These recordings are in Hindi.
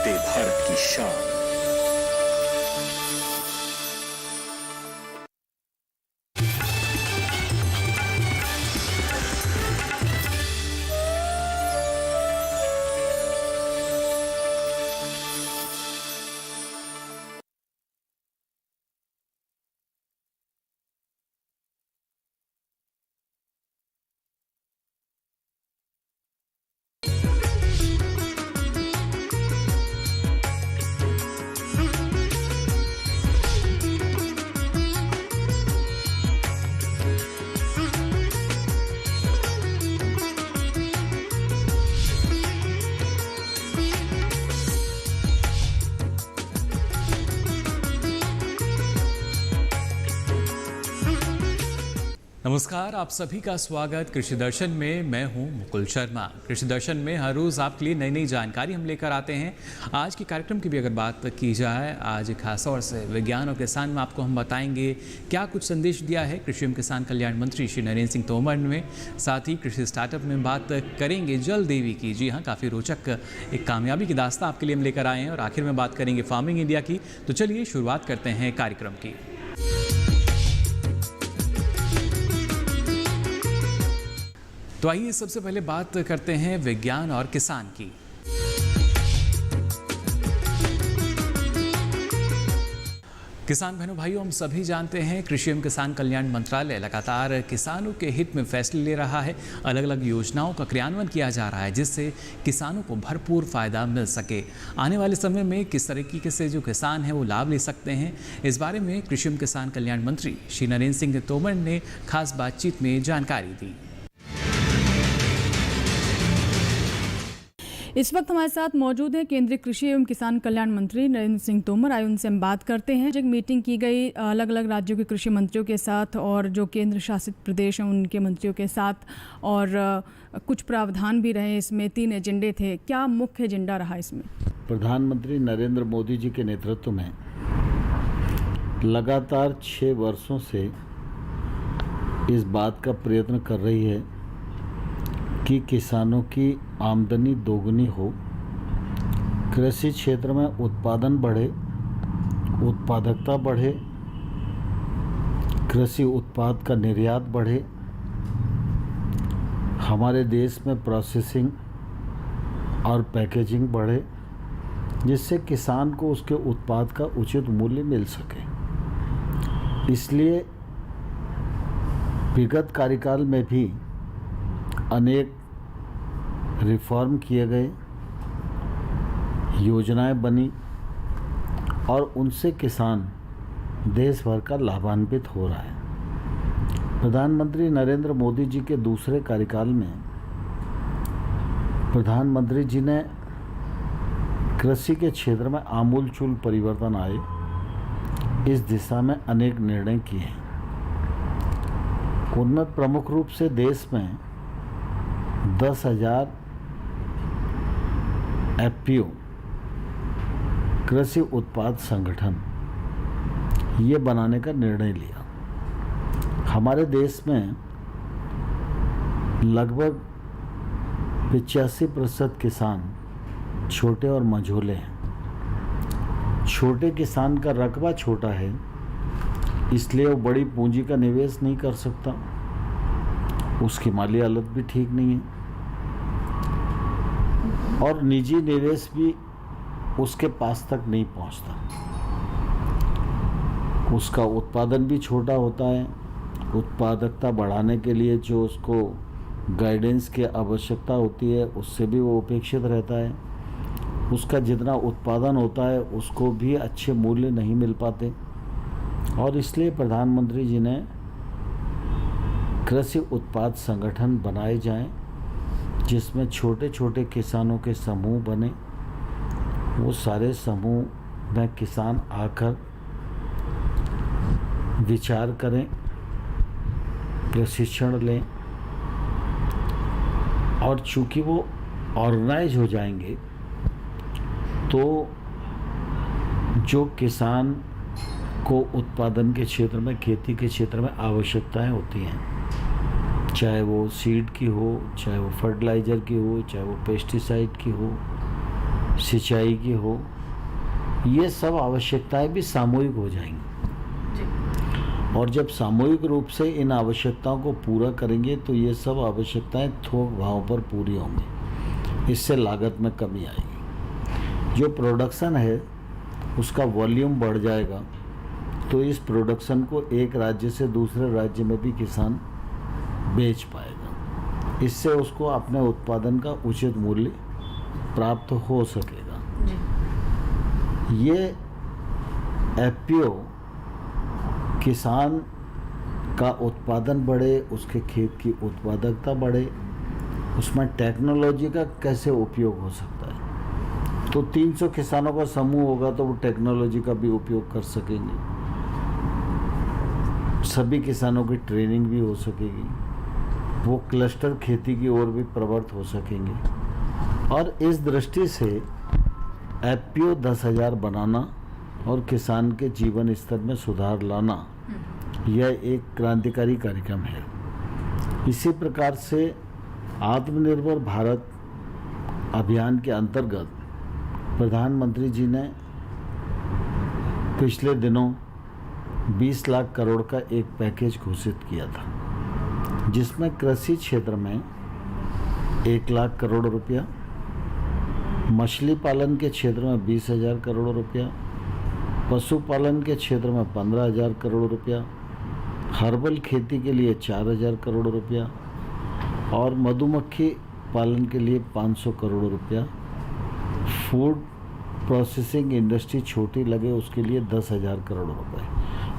बढ़ते भारत की शान। नमस्कार, आप सभी का स्वागत कृषि दर्शन में। मैं हूं मुकुल शर्मा। कृषि दर्शन में हर रोज़ आपके लिए नई नई जानकारी हम लेकर आते हैं। आज के कार्यक्रम की भी अगर बात की जाए, आज खास तौर से विज्ञान और किसान में आपको हम बताएंगे क्या कुछ संदेश दिया है कृषि एवं किसान कल्याण मंत्री श्री नरेंद्र सिंह तोमर ने। साथ ही कृषि स्टार्टअप में बात करेंगे जल देवी की। जी हाँ, काफ़ी रोचक एक कामयाबी की दास्तां आपके लिए हम लेकर आए हैं। और आखिर में बात करेंगे फार्मिंग इंडिया की। तो चलिए शुरुआत करते हैं कार्यक्रम की। तो आइए सबसे पहले बात करते हैं विज्ञान और किसान की। किसान बहनों भाइयों, हम सभी जानते हैं कृषि एवं किसान कल्याण मंत्रालय लगातार किसानों के हित में फैसले ले रहा है। अलग अलग योजनाओं का क्रियान्वयन किया जा रहा है जिससे किसानों को भरपूर फायदा मिल सके। आने वाले समय में किस तरीके से जो किसान हैं वो लाभ ले सकते हैं, इस बारे में कृषि एवं किसान कल्याण मंत्री श्री नरेंद्र सिंह तोमर ने खास बातचीत में जानकारी दी। इस वक्त हमारे साथ मौजूद है केंद्रीय कृषि एवं किसान कल्याण मंत्री नरेंद्र सिंह तोमर। आइए उनसे हम बात करते हैं। एक मीटिंग की गई अलग अलग राज्यों के कृषि मंत्रियों के साथ और जो केंद्र शासित प्रदेश हैं उनके मंत्रियों के साथ, और कुछ प्रावधान भी रहे। इसमें 3 एजेंडे थे। क्या मुख्य एजेंडा रहा इसमें? प्रधानमंत्री नरेंद्र मोदी जी के नेतृत्व में लगातार 6 वर्षों से इस बात का प्रयत्न कर रही है कि किसानों की आमदनी दोगुनी हो, कृषि क्षेत्र में उत्पादन बढ़े, उत्पादकता बढ़े, कृषि उत्पाद का निर्यात बढ़े, हमारे देश में प्रोसेसिंग और पैकेजिंग बढ़े, जिससे किसान को उसके उत्पाद का उचित मूल्य मिल सके। इसलिए विगत कार्यकाल में भी अनेक रिफॉर्म किए गए, योजनाएं बनी और उनसे किसान देश भर का लाभान्वित हो रहा है। प्रधानमंत्री नरेंद्र मोदी जी के दूसरे कार्यकाल में प्रधानमंत्री जी ने कृषि के क्षेत्र में आमूलचूल परिवर्तन आए, इस दिशा में अनेक निर्णय किए हैं। उन्नत प्रमुख रूप से देश में 10,000 FPO कृषि उत्पाद संगठन ये बनाने का निर्णय लिया। हमारे देश में लगभग 85% किसान छोटे और मझोले हैं। छोटे किसान का रकबा छोटा है, इसलिए वो बड़ी पूंजी का निवेश नहीं कर सकता, उसकी माली हालत भी ठीक नहीं है और निजी निवेश भी उसके पास तक नहीं पहुंचता। उसका उत्पादन भी छोटा होता है। उत्पादकता बढ़ाने के लिए जो उसको गाइडेंस की आवश्यकता होती है उससे भी वो उपेक्षित रहता है। उसका जितना उत्पादन होता है उसको भी अच्छे मूल्य नहीं मिल पाते और इसलिए प्रधानमंत्री जी ने कृषि उत्पाद संगठन बनाए जाएं, जिसमें छोटे छोटे किसानों के समूह बने। वो सारे समूह में किसान आकर विचार करें, प्रशिक्षण लें और चूंकि वो ऑर्गेनाइज हो जाएंगे तो जो किसान को उत्पादन के क्षेत्र में, खेती के क्षेत्र में आवश्यकताएं होती हैं, चाहे वो सीड की हो, चाहे वो फर्टिलाइज़र की हो, चाहे वो पेस्टिसाइड की हो, सिंचाई की हो, ये सब आवश्यकताएं भी सामूहिक हो जाएंगी। और जब सामूहिक रूप से इन आवश्यकताओं को पूरा करेंगे तो ये सब आवश्यकताएं थोक भाव पर पूरी होंगी। इससे लागत में कमी आएगी। जो प्रोडक्शन है उसका वॉल्यूम बढ़ जाएगा, तो इस प्रोडक्शन को एक राज्य से दूसरे राज्य में भी किसान बेच पाएगा। इससे उसको अपने उत्पादन का उचित मूल्य प्राप्त हो सकेगा। ये एफपीओ किसान का उत्पादन बढ़े, उसके खेत की उत्पादकता बढ़े, उसमें टेक्नोलॉजी का कैसे उपयोग हो सकता है। तो 300 किसानों का समूह होगा तो वो टेक्नोलॉजी का भी उपयोग कर सकेंगे। सभी किसानों की ट्रेनिंग भी हो सकेगी। वो क्लस्टर खेती की ओर भी प्रवृत्त हो सकेंगे। और इस दृष्टि से एफपीओ 10,000 बनाना और किसान के जीवन स्तर में सुधार लाना, यह एक क्रांतिकारी कार्यक्रम है। इसी प्रकार से आत्मनिर्भर भारत अभियान के अंतर्गत प्रधानमंत्री जी ने पिछले दिनों 20 लाख करोड़ का एक पैकेज घोषित किया था, जिसमें कृषि क्षेत्र में 1 लाख करोड़ रुपया, मछली पालन के क्षेत्र में 20,000 करोड़ रुपया, पशुपालन के क्षेत्र में 15,000 करोड़ रुपया, हर्बल खेती के लिए 4,000 करोड़ रुपया और मधुमक्खी पालन के लिए 500 करोड़ रुपया, फूड प्रोसेसिंग इंडस्ट्री छोटी लगे उसके लिए 10,000 करोड़ रुपए,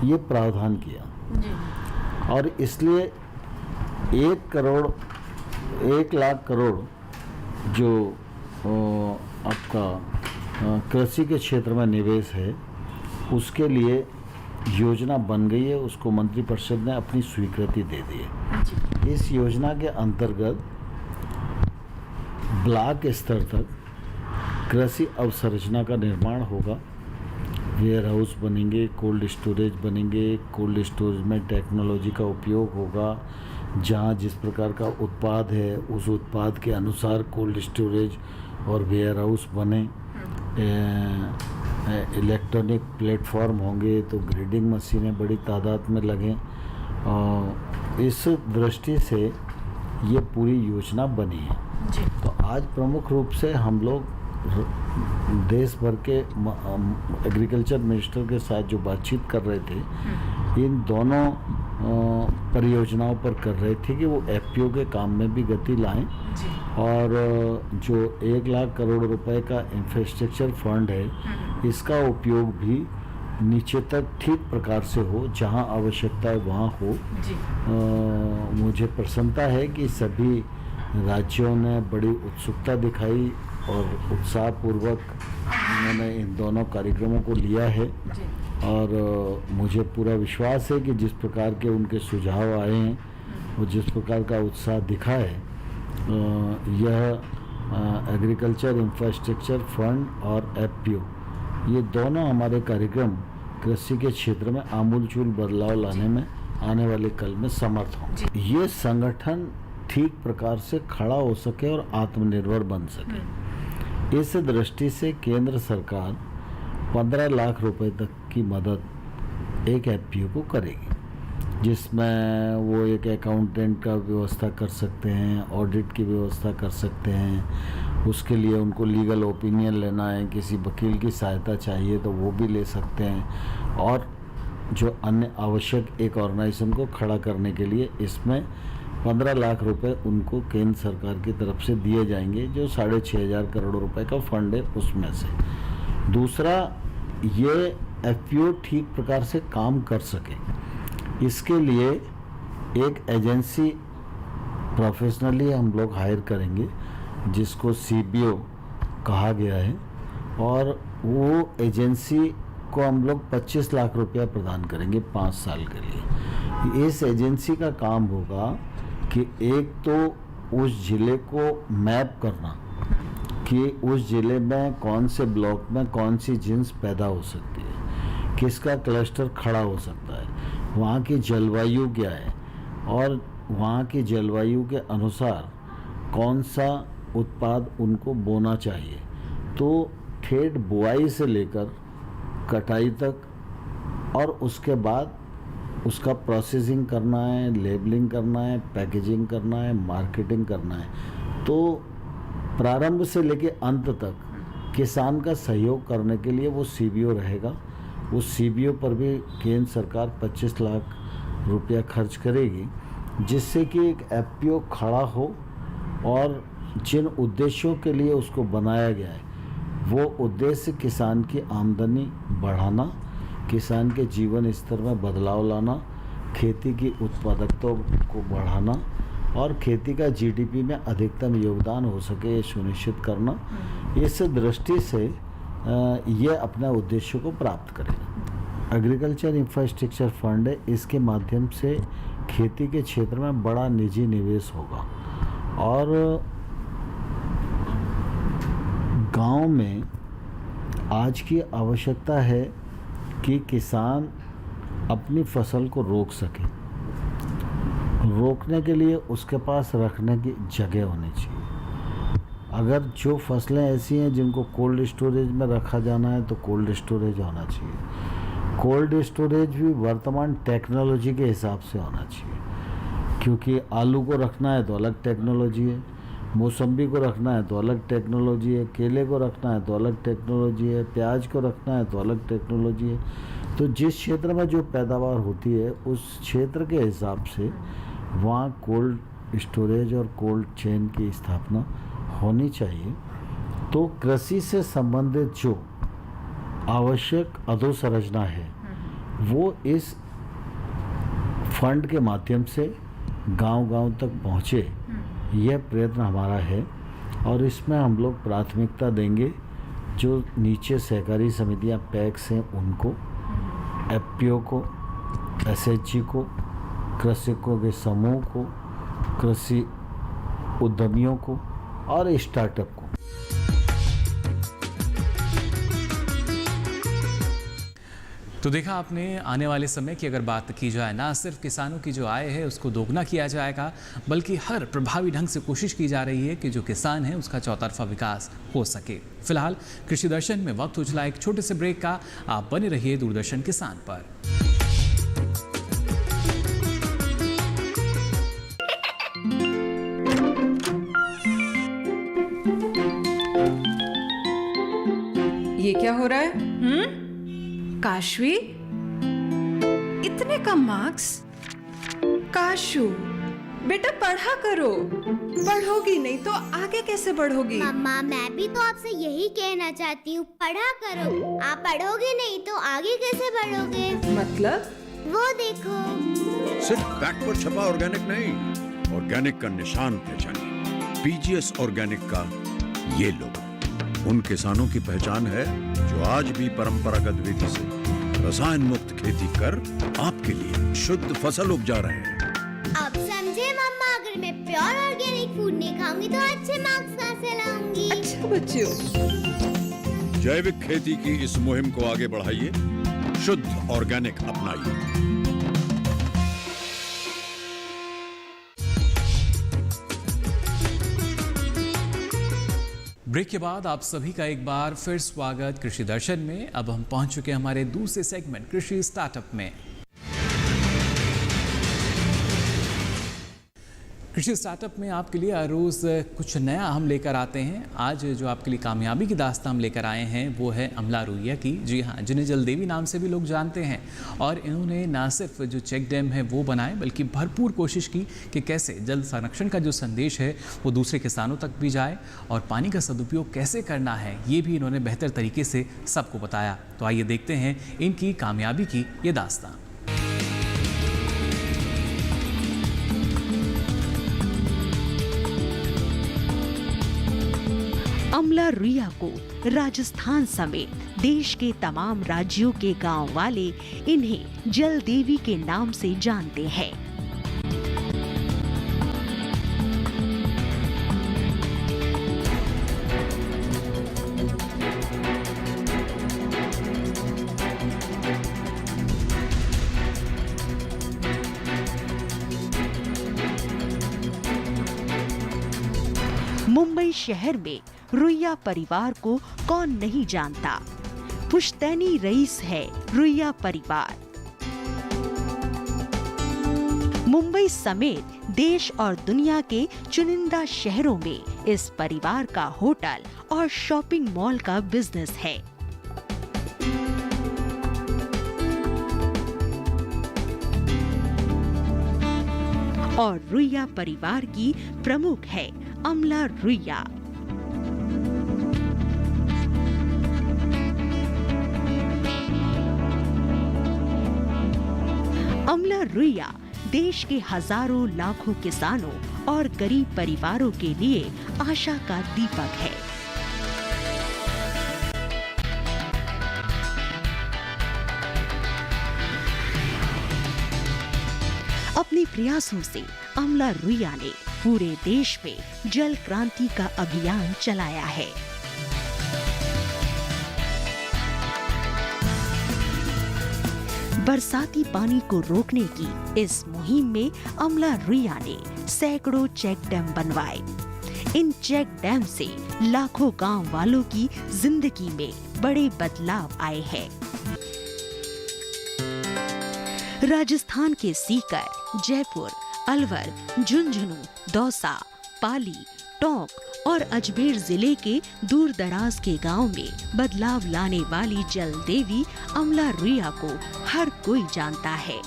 ये प्रावधान किया। और इसलिए 1 लाख करोड़ जो आपका कृषि के क्षेत्र में निवेश है, उसके लिए योजना बन गई है। उसको मंत्रिपरिषद ने अपनी स्वीकृति दे दी है। इस योजना के अंतर्गत ब्लॉक स्तर तक कृषि अवसंरचना का निर्माण होगा। वेयर हाउस बनेंगे, कोल्ड स्टोरेज बनेंगे। कोल्ड स्टोरेज में टेक्नोलॉजी का उपयोग होगा। जहाँ जिस प्रकार का उत्पाद है उस उत्पाद के अनुसार कोल्ड स्टोरेज और वेयर हाउस बने। इलेक्ट्रॉनिक प्लेटफॉर्म होंगे तो ग्रेडिंग मशीनें बड़ी तादाद में लगें। इस दृष्टि से ये पूरी योजना बनी है। तो आज प्रमुख रूप से हम लोग देश भर के एग्रीकल्चर मिनिस्टर के साथ जो बातचीत कर रहे थे, इन दोनों परियोजनाओं पर कर रहे थे कि वो एफपीओ के काम में भी गति लाएं और जो 1 लाख करोड़ रुपए का इंफ्रास्ट्रक्चर फंड है, इसका उपयोग भी नीचे तक ठीक प्रकार से हो, जहां आवश्यकता है वहां हो। मुझे प्रसन्नता है कि सभी राज्यों ने बड़ी उत्सुकता दिखाई और उत्साहपूर्वक उन्होंने इन दोनों कार्यक्रमों को लिया है। और मुझे पूरा विश्वास है कि जिस प्रकार के उनके सुझाव आए हैं और जिस प्रकार का उत्साह दिखा है, यह एग्रीकल्चर इंफ्रास्ट्रक्चर फंड और एफपीओ, ये दोनों हमारे कार्यक्रम कृषि के क्षेत्र में आमूलचूल बदलाव लाने में आने वाले कल में समर्थ होंगे। ये संगठन ठीक प्रकार से खड़ा हो सके और आत्मनिर्भर बन सके, इस दृष्टि से केंद्र सरकार 15 लाख रुपए तक की मदद एक एफपीओ को करेगी, जिसमें वो एक अकाउंटेंट का व्यवस्था कर सकते हैं, ऑडिट की व्यवस्था कर सकते हैं। उसके लिए उनको लीगल ओपिनियन लेना है, किसी वकील की सहायता चाहिए तो वो भी ले सकते हैं। और जो अन्य आवश्यक एक ऑर्गेनाइजेशन को खड़ा करने के लिए इसमें 15 लाख रुपए उनको केंद्र सरकार की तरफ से दिए जाएंगे, जो 6,500 करोड़ रुपए का फंड है उसमें से। दूसरा, ये एफपीओ ठीक प्रकार से काम कर सके, इसके लिए एक एजेंसी प्रोफेशनली हम लोग हायर करेंगे, जिसको सीबीओ कहा गया है। और वो एजेंसी को हम लोग 25 लाख रुपया प्रदान करेंगे 5 साल के लिए। इस एजेंसी का काम होगा कि एक तो उस ज़िले को मैप करना कि उस ज़िले में कौन से ब्लॉक में कौन सी जिन्स पैदा हो सकती है, किसका क्लस्टर खड़ा हो सकता है, वहाँ की जलवायु क्या है और वहाँ की जलवायु के अनुसार कौन सा उत्पाद उनको बोना चाहिए, तो ठेठ बुआई से लेकर कटाई तक और उसके बाद उसका प्रोसेसिंग करना है, लेबलिंग करना है, पैकेजिंग करना है, मार्केटिंग करना है। तो प्रारंभ से लेकर अंत तक किसान का सहयोग करने के लिए वो सीबीओ रहेगा। उस सीबीओ पर भी केंद्र सरकार 25 लाख रुपया खर्च करेगी, जिससे कि एक एफपीओ खड़ा हो और जिन उद्देश्यों के लिए उसको बनाया गया है वो उद्देश्य किसान की आमदनी बढ़ाना, किसान के जीवन स्तर में बदलाव लाना, खेती की उत्पादकता को बढ़ाना और खेती का जीडीपी में अधिकतम योगदान हो सके ये सुनिश्चित करना। इस दृष्टि से ये अपने उद्देश्य को प्राप्त करेगा। एग्रीकल्चर इंफ्रास्ट्रक्चर फंड है, इसके माध्यम से खेती के क्षेत्र में बड़ा निजी निवेश होगा और गांव में आज की आवश्यकता है कि किसान अपनी फसल को रोक सके। रोकने के लिए उसके पास रखने की जगह होनी चाहिए। अगर जो फसलें ऐसी हैं जिनको कोल्ड स्टोरेज में रखा जाना है तो कोल्ड स्टोरेज होना चाहिए। कोल्ड स्टोरेज भी वर्तमान टेक्नोलॉजी के हिसाब से होना चाहिए, क्योंकि आलू को रखना है तो अलग टेक्नोलॉजी है, मौसम्बी को रखना है तो अलग टेक्नोलॉजी है, केले को रखना है तो अलग टेक्नोलॉजी है, प्याज को रखना है तो अलग टेक्नोलॉजी है। तो जिस क्षेत्र में जो पैदावार होती है उस क्षेत्र के हिसाब से वहाँ कोल्ड स्टोरेज और कोल्ड चेन की स्थापना होनी चाहिए। तो कृषि से संबंधित जो आवश्यक अधोसंरचना है वो इस फंड के माध्यम से गांव-गांव तक पहुँचे, यह प्रयत्न हमारा है। और इसमें हम लोग प्राथमिकता देंगे जो नीचे सहकारी समितियां पैक्स हैं उनको, एफपीओ को, एसएचजी को, कृषकों के समूह को, कृषि उद्यमियों को और स्टार्टअप को। तो देखा आपने, आने वाले समय की अगर बात की जाए, ना सिर्फ किसानों की जो आय है उसको दोगुना किया जाएगा, बल्कि हर प्रभावी ढंग से कोशिश की जा रही है कि जो किसान है उसका चौतरफा विकास हो सके। फिलहाल कृषि दर्शन में वक्त हो चला एक छोटे से ब्रेक का। आप बने रहिए दूरदर्शन किसान पर। ये क्या हो रहा है? काशवी, इतने कम मार्क्स? काशू बेटा पढ़ा करो, पढ़ोगी नहीं तो आगे कैसे बढ़ोगी? मम्मा मैं भी तो आपसे यही कहना चाहती हूँ, पढ़ा करो। आप पढ़ोगे नहीं तो आगे कैसे बढ़ोगे? मतलब? वो देखो, सिर्फ बैक पर छपा ऑर्गेनिक नहीं, ऑर्गेनिक का निशान पहचानिए। पीजीएस ऑर्गेनिक का ये लोगो उन किसानों की पहचान है जो आज भी परंपरागत विधि से रसायन मुक्त खेती कर आपके लिए शुद्ध फसल उपजा रहे हैं। अब समझे मम्मा, अगर मैं प्योर ऑर्गेनिक फूड नहीं खाऊंगी तो अच्छे मार्क्स कहाँ से लाऊंगी? अच्छा बच्चों, जैविक खेती की इस मुहिम को आगे बढ़ाइए, शुद्ध ऑर्गेनिक अपनाइए। ब्रेक के बाद आप सभी का एक बार फिर स्वागत कृषि दर्शन में। अब हम पहुंच चुके हैं हमारे दूसरे सेगमेंट कृषि स्टार्टअप में। कृषि स्टार्टअप में आपके लिए हर रोज़ कुछ नया हम लेकर आते हैं। आज जो आपके लिए कामयाबी की दास्तां हम लेकर आए हैं वो है अमला रुइया की। जी हाँ, जिन्हें जलदेवी नाम से भी लोग जानते हैं। और इन्होंने ना सिर्फ जो चेक डैम है वो बनाए, बल्कि भरपूर कोशिश की कि कैसे जल संरक्षण का जो संदेश है वो दूसरे किसानों तक भी जाए और पानी का सदुपयोग कैसे करना है ये भी इन्होंने बेहतर तरीके से सबको बताया। तो आइए देखते हैं इनकी कामयाबी की ये दास्तां। अमला रुइया को राजस्थान समेत देश के तमाम राज्यों के गांव वाले इन्हें जल देवी के नाम से जानते हैं। मुंबई शहर में रुइया परिवार को कौन नहीं जानता। पुश्तैनी रईस है रुइया परिवार। मुंबई समेत देश और दुनिया के चुनिंदा शहरों में इस परिवार का होटल और शॉपिंग मॉल का बिजनेस है। और रुइया परिवार की प्रमुख है अमला रुइया। अमला रुइया देश के हजारों लाखों किसानों और गरीब परिवारों के लिए आशा का दीपक है। अपने प्रयासों से अमला रुइया ने पूरे देश में जल क्रांति का अभियान चलाया है। बरसाती पानी को रोकने की इस मुहिम में अमला रुइया ने सैकड़ों चेक डैम बनवाए। इन चेक डैम से लाखों गांव वालों की जिंदगी में बड़े बदलाव आए हैं। राजस्थान के सीकर, जयपुर, अलवर, झुंझुनू, दौसा, पाली, टोंक और अजमेर जिले के दूर दराज के गांव में बदलाव लाने वाली जल देवी अमला रुइया को हर कोई जानता है।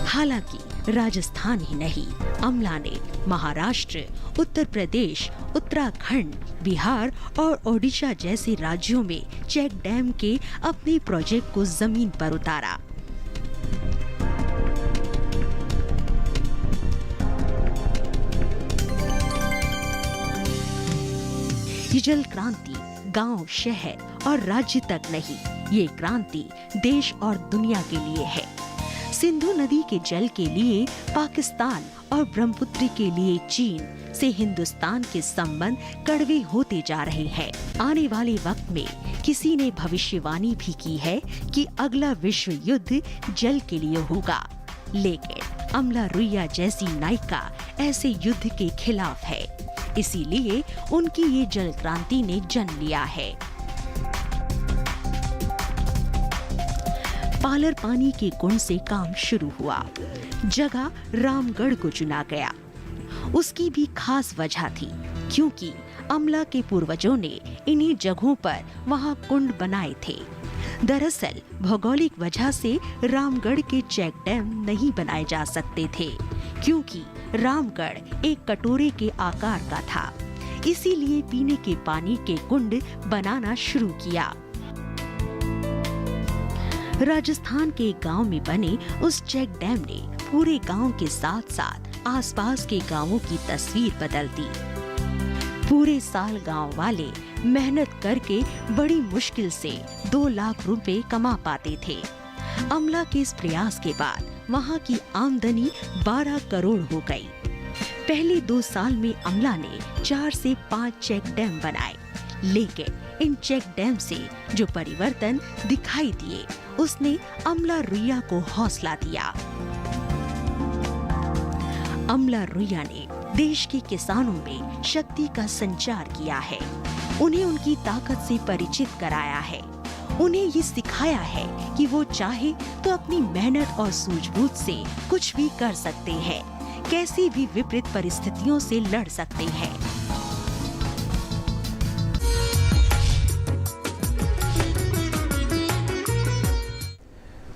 हालांकि राजस्थान ही नहीं, अमला ने महाराष्ट्र, उत्तर प्रदेश, उत्तराखंड, बिहार और ओडिशा जैसे राज्यों में चेक डैम के अपने प्रोजेक्ट को जमीन पर उतारा। ये जल क्रांति गांव, शहर और राज्य तक नहीं, ये क्रांति देश और दुनिया के लिए है। सिंधु नदी के जल के लिए पाकिस्तान और ब्रह्मपुत्र के लिए चीन से हिंदुस्तान के संबंध कड़वे होते जा रहे हैं। आने वाले वक्त में किसी ने भविष्यवाणी भी की है कि अगला विश्व युद्ध जल के लिए होगा, लेकिन अमला रुइया जैसी नायिका ऐसे युद्ध के खिलाफ है। इसीलिए उनकी ये जल क्रांति ने जन्म लिया है। पालर पानी के कुंड से काम शुरू हुआ। जगह रामगढ़ को चुना गया। उसकी भी खास वजह थी, क्योंकि अमला के पूर्वजों ने इन्हीं जगहों पर वहां कुंड बनाए थे। दरअसल भौगोलिक वजह से रामगढ़ के चेक डैम नहीं बनाए जा सकते थे, क्योंकि रामगढ़ एक कटोरे के आकार का था। इसीलिए पीने के पानी के कुंड बनाना शुरू किया। राजस्थान के गांव में बने उस चेक डैम ने पूरे गांव के साथ साथ आसपास के गांवों की तस्वीर बदल दी। पूरे साल गांव वाले मेहनत करके बड़ी मुश्किल से 2 लाख रुपए कमा पाते थे। अमला के इस प्रयास के बाद वहां की आमदनी 12 करोड़ हो गई। पहले 2 साल में अमला ने 4 से 5 चेक डैम बनाए, लेकिन इन चेक डैम से जो परिवर्तन दिखाई दिए, उसने अमला रुइया को हौसला दिया। अमला रुइया ने देश के किसानों में शक्ति का संचार किया है। उन्हें उनकी ताकत से परिचित कराया है। उन्हें ये सिखाया है कि वो चाहे तो अपनी मेहनत और सूझबूझ से कुछ भी कर सकते हैं, कैसी भी विपरीत परिस्थितियों से लड़ सकते हैं।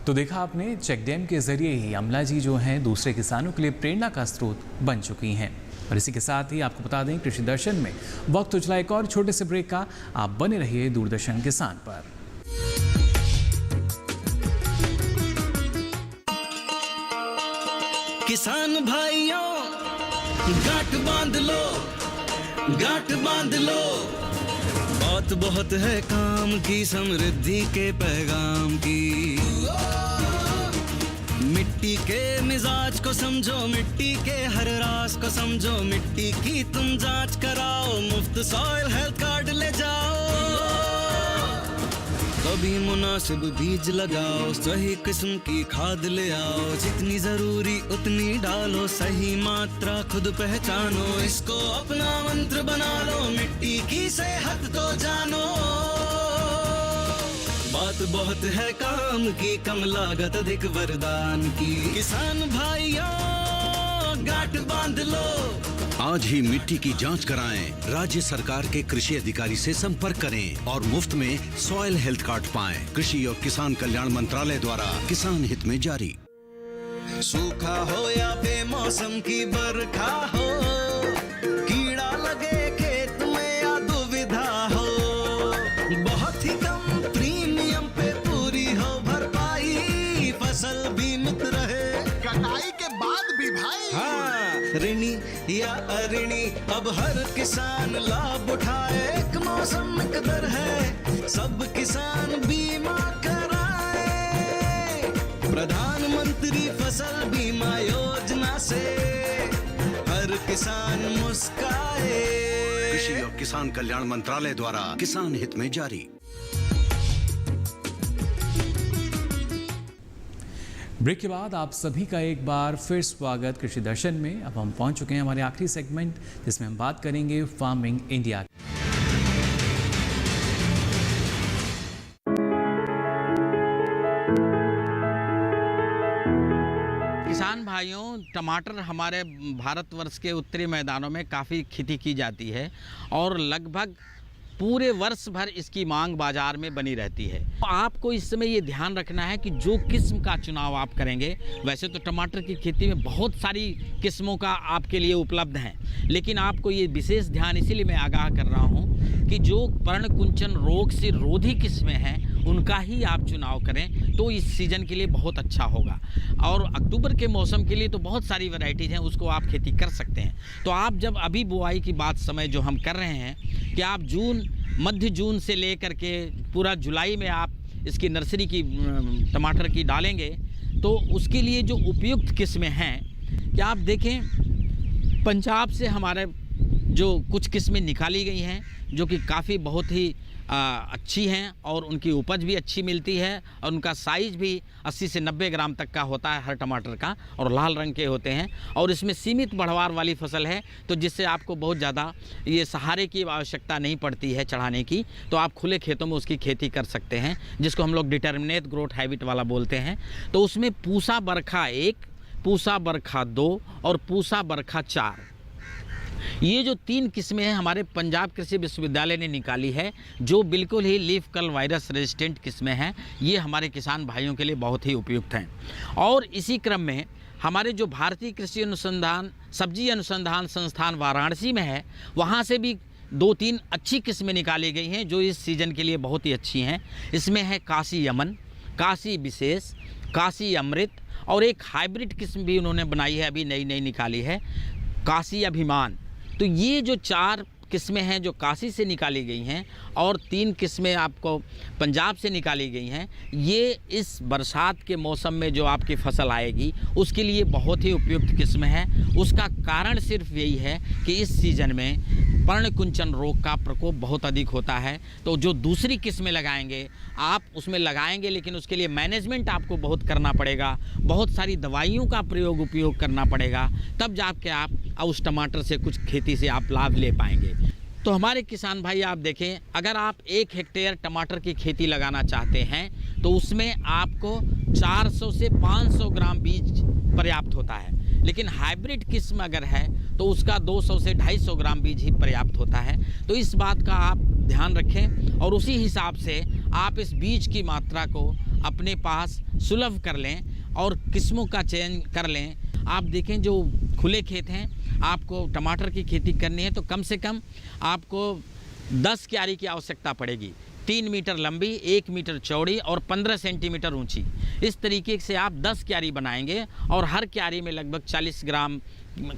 तो देखा आपने, चेक डैम के जरिए ही अमला जी जो हैं दूसरे किसानों के लिए प्रेरणा का स्रोत बन चुकी हैं। और इसी के साथ ही आपको बता दें, कृषि दर्शन में वक्त हो चला एक और छोटे से ब्रेक का। आप बने रहिए दूरदर्शन किसान पर। किसान भाइयों, गांठ बांध लो, गांठ बांध लो। बात बहुत है काम की, समृद्धि के पैगाम की। मिट्टी के मिजाज को समझो, मिट्टी के हर राज को समझो। मिट्टी की तुम जांच कराओ, मुफ्त सॉइल हेल्थ कार्ड ले जाओ। कभी मुनासिब बीज लगाओ, सही किस्म की खाद ले आओ, जितनी जरूरी उतनी डालो, सही मात्रा खुद पहचानो, इसको अपना मंत्र बना लो, मिट्टी की सेहत तो जानो। बात बहुत है काम की, कम लागत अधिक वरदान की, किसान भाइयों गांठ बांध लो। आज ही मिट्टी की जांच कराएं, राज्य सरकार के कृषि अधिकारी से संपर्क करें और मुफ्त में सॉइल हेल्थ कार्ड पाएं। कृषि और किसान कल्याण मंत्रालय द्वारा किसान हित में जारी। सूखा हो या बेमौसम की बरखा हो, कीड़ा लगे खेत में या दुविधा हो, बहुत ही कम प्रीमियम पे पूरी हो भरपाई, फसल बीमित रहे कटाई के बाद भी भाई। हाँ, ऋणी या अऋणी अब हर किसान लाभ उठाए, एक मौसम एक दर है, सब किसान बीमा कराए, प्रधानमंत्री फसल बीमा योजना से हर किसान मुस्काए। कृषि और किसान कल्याण मंत्रालय द्वारा किसान हित में जारी। ब्रेक के बाद आप सभी का एक बार फिर स्वागत कृषि दर्शन में। अब हम पहुंच चुके हैं हमारे आखिरी सेगमेंट, जिसमें हम बात करेंगे फार्मिंग इंडिया। किसान भाइयों, टमाटर हमारे भारतवर्ष के उत्तरी मैदानों में काफ़ी खेती की जाती है और लगभग पूरे वर्ष भर इसकी मांग बाजार में बनी रहती है। आपको इस समय ये ध्यान रखना है कि जो किस्म का चुनाव आप करेंगे, वैसे तो टमाटर की खेती में बहुत सारी किस्मों का आपके लिए उपलब्ध हैं, लेकिन आपको ये विशेष ध्यान इसीलिए मैं आगाह कर रहा हूँ कि जो पर्णकुंचन रोग से रोधी किस्में हैं उनका ही आप चुनाव करें, तो इस सीज़न के लिए बहुत अच्छा होगा। और अक्टूबर के मौसम के लिए तो बहुत सारी वैरायटीज़ हैं, उसको आप खेती कर सकते हैं। तो आप जब अभी बुआई की बात समय जो हम कर रहे हैं कि आप मध्य जून से लेकर के पूरा जुलाई में आप इसकी नर्सरी की टमाटर की डालेंगे, तो उसके लिए जो उपयुक्त किस्में हैं कि आप देखें, पंजाब से हमारे जो कुछ किस्में निकाली गई हैं जो कि काफ़ी बहुत ही अच्छी हैं और उनकी उपज भी अच्छी मिलती है और उनका साइज़ भी 80 से 90 ग्राम तक का होता है हर टमाटर का, और लाल रंग के होते हैं, और इसमें सीमित बढ़वार वाली फसल है, तो जिससे आपको बहुत ज़्यादा ये सहारे की आवश्यकता नहीं पड़ती है चढ़ाने की, तो आप खुले खेतों में उसकी खेती कर सकते हैं, जिसको हम लोग डिटर्मिनेट ग्रोथ हैबिट वाला बोलते हैं। तो उसमें पूसा बरखा 1, पूसा बरखा 2 और पूसा बरखा 4, ये जो 3 किस्में हैं हमारे पंजाब कृषि विश्वविद्यालय ने निकाली है, जो बिल्कुल ही लीफ कर्ल वायरस रेजिस्टेंट किस्में हैं। ये हमारे किसान भाइयों के लिए बहुत ही उपयुक्त हैं। और इसी क्रम में हमारे जो भारतीय कृषि अनुसंधान सब्जी अनुसंधान संस्थान वाराणसी में है, वहाँ से भी 2-3 अच्छी किस्में निकाली गई हैं जो इस सीज़न के लिए बहुत ही अच्छी हैं। इसमें है काशी यमन, काशी विशेष, काशी अमृत, और एक हाइब्रिड किस्म भी उन्होंने बनाई है, अभी नई निकाली है, काशी अभिमान। तो ये जो 4 किस्में हैं जो काशी से निकाली गई हैं और 3 किस्में आपको पंजाब से निकाली गई हैं, ये इस बरसात के मौसम में जो आपकी फसल आएगी उसके लिए बहुत ही उपयुक्त किस्म है। उसका कारण सिर्फ यही है कि इस सीज़न में पर्णकुंचन रोग का प्रकोप बहुत अधिक होता है। तो जो दूसरी किस्में लगाएंगे आप उसमें लगाएंगे, लेकिन उसके लिए मैनेजमेंट आपको बहुत करना पड़ेगा, बहुत सारी दवाइयों का उपयोग करना पड़ेगा, तब जाके आप उस टमाटर से कुछ खेती से आप लाभ ले पाएंगे। तो हमारे किसान भाई आप देखें, अगर आप 1 हेक्टेयर टमाटर की खेती लगाना चाहते हैं तो उसमें आपको 400 से 500 ग्राम बीज पर्याप्त होता है, लेकिन हाइब्रिड किस्म अगर है तो उसका 200 से 250 ग्राम बीज ही पर्याप्त होता है। तो इस बात का आप ध्यान रखें और उसी हिसाब से आप इस बीज की मात्रा को अपने पास सुलभ कर लें और किस्मों का चयन कर लें। आप देखें, जो खुले खेत हैं, आपको टमाटर की खेती करनी है तो कम से कम आपको 10 क्यारी की आवश्यकता पड़ेगी, 3 मीटर लंबी, 1 मीटर चौड़ी और 15 सेंटीमीटर ऊंची। इस तरीके से आप 10 क्यारी बनाएंगे और हर क्यारी में लगभग 40 ग्राम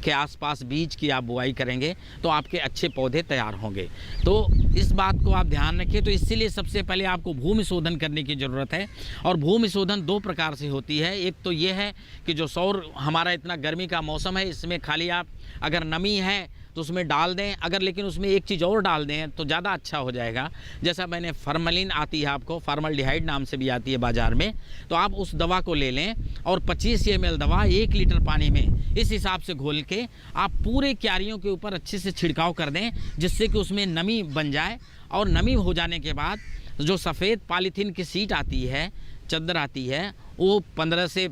के आसपास बीज की आप बुआई करेंगे तो आपके अच्छे पौधे तैयार होंगे। तो इस बात को आप ध्यान रखें। तो इसीलिए सबसे पहले आपको भूमि शोधन करने की ज़रूरत है, और भूमि शोधन 2 प्रकार से होती है। एक तो ये है कि जो सौर हमारा इतना गर्मी का मौसम है, इसमें खाली आप अगर नमी है तो उसमें डाल दें। अगर लेकिन उसमें एक चीज़ और डाल दें तो ज़्यादा अच्छा हो जाएगा। जैसा मैंने फॉर्मलिन आती है, आपको फॉर्मल्डिहाइड नाम से भी आती है बाज़ार में, तो आप उस दवा को ले लें और 25 ml दवा 1 लीटर पानी में इस हिसाब से घोल के आप पूरे क्यारियों के ऊपर अच्छे से छिड़काव कर दें, जिससे कि उसमें नमी बन जाए। और नमी हो जाने के बाद जो सफ़ेद पॉलीथीन की सीट आती है, चद्दर आती है, वो 15 से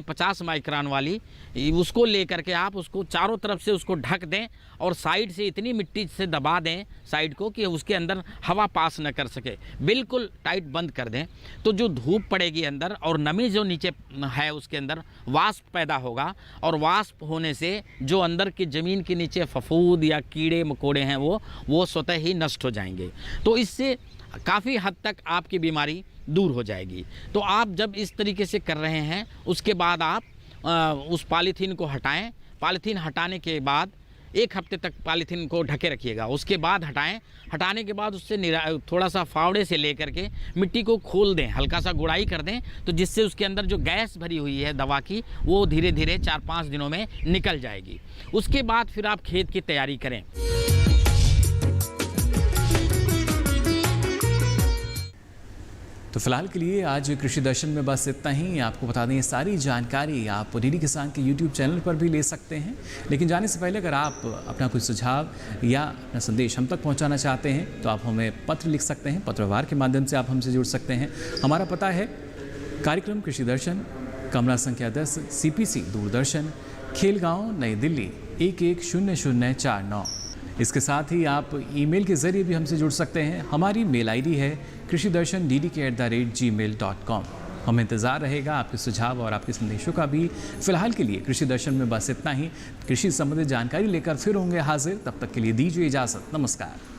50 माइक्रोन वाली, उसको लेकर के आप उसको चारों तरफ से उसको ढक दें और साइड से इतनी मिट्टी से दबा दें साइड को कि उसके अंदर हवा पास न कर सके, बिल्कुल टाइट बंद कर दें। तो जो धूप पड़ेगी अंदर और नमी जो नीचे है उसके अंदर वाष्प पैदा होगा, और वाष्प होने से जो अंदर की ज़मीन के नीचे फफूंद या कीड़े मकोड़े हैं वो स्वतः ही नष्ट हो जाएंगे। तो इससे काफ़ी हद तक आपकी बीमारी दूर हो जाएगी। तो आप जब इस तरीके से कर रहे हैं, उसके बाद आप उस पॉलीथीन को हटाएं। पॉलीथीन हटाने के बाद 1 हफ्ते तक पॉलीथीन को ढके रखिएगा। उसके बाद हटाएं। हटाने के बाद उससे थोड़ा सा फावड़े से लेकर के मिट्टी को खोल दें, हल्का सा गुड़ाई कर दें, तो जिससे उसके अंदर जो गैस भरी हुई है दवा की वो धीरे धीरे 4-5 दिनों में निकल जाएगी। उसके बाद फिर आप खेत की तैयारी करें। तो फिलहाल के लिए आज कृषि दर्शन में बस इतना ही। आपको बता दें, ये सारी जानकारी आप डीडी किसान के यूट्यूब चैनल पर भी ले सकते हैं। लेकिन जाने से पहले अगर आप अपना कोई सुझाव या अपना संदेश हम तक पहुंचाना चाहते हैं तो आप हमें पत्र लिख सकते हैं। पत्रव्यवहार के माध्यम से आप हमसे जुड़ सकते हैं। हमारा पता है कार्यक्रम कृषि दर्शन, कमरा संख्या 10, CPC दूरदर्शन, खेलगांव, नई दिल्ली 110049। इसके साथ ही आप ईमेल के ज़रिए भी हमसे जुड़ सकते हैं। हमारी मेल आईडी है krishidarshan@gmail.com। हमें इंतज़ार रहेगा आपके सुझाव और आपके संदेशों का भी। फिलहाल के लिए कृषि दर्शन में बस इतना ही। कृषि संबंधित जानकारी लेकर फिर होंगे हाजिर। तब तक के लिए दीजिए इजाज़त। नमस्कार।